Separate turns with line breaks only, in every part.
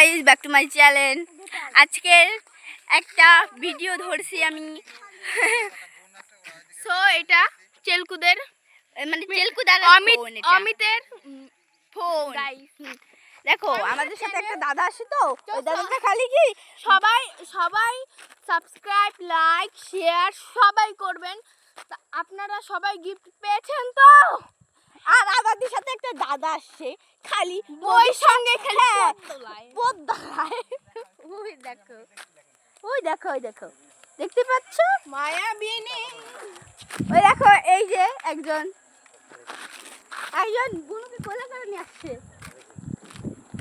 Guys, back to my channel. আজকে একটা video ধরছি আমি। সো এটা চেলকুদের মানে চেলকুদার অমিতের ফোন। দেখো আমাদের সাথে একটা দাদা আসে, তো ওই দাদাটা খালি কি সবাই সাবস্ক্রাইব, লাইক, শেয়ার সবাই করবেন। আপনারা সবাই গিফট পেয়েছেন তো। আর আমাদের সাথে একটা দাদা আসছে, খালি ওই সঙ্গে খেলে পদ্মায়। ওই দেখো ওই দেখো ওই দেখো, দেখতে পাচ্ছ মায়াবিনী? ওই দেখো, এই যে একজন বুনুকে কোলে করে নিয়ে আসছে,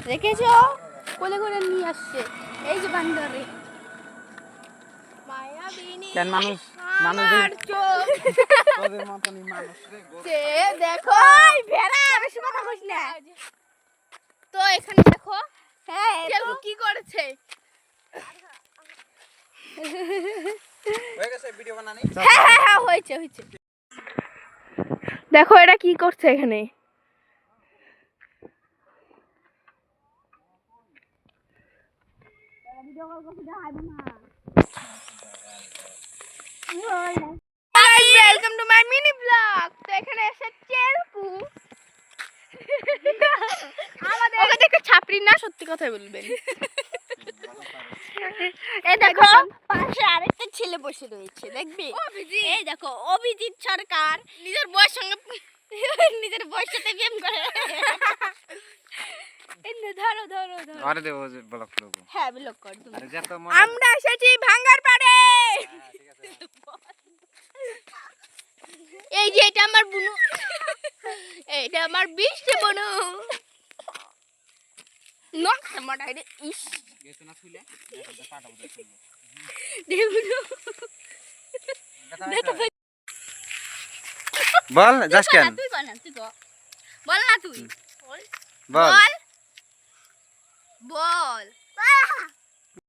দেখেছো? কোলে করে নিয়ে আসছে এই যে বান্দরে। মায়াবিনী
মানুষ
চোখ
তোদের মতনই মানুষ রে।
দেখো ভেড়া, বেশি কথা কইস না। তো এখানে দেখো, হ্যাঁ চেলকু কি করেছে।
হয়ে গেছে ভিডিও বানানি?
হ্যাঁ হয়েছে। দেখো এটা কি করছে এখানে। Welcome to my mini blog. তো এখানে এসে চেলকু আমাদের ওকে দেখে ছাপড়ি না, সত্যি কথাই বলবেন। এই দেখো পাশে আরেকটা ছেলে বসে রয়েছে, দেখবি? এই দেখো অভিজিৎ সরকার নিজের বউয়ের সাথে প্রেম করে। ধরো
আরে দেব ব্লক করব।
হ্যাঁ ব্লক কর তুমি।
আরে যা তো
আমরা এসেছি ভাঙ্গার পাড়ে। এই যে এটা আমার বুনু, এটা আমার বৃষ্টি বুনু। নক মারা রে, ইস
গেছে না ছুলে পাটা বলে ছুলে
দেবুনু।
বল যাস কেন?
তুই বল না তুই বল না তুই
বল।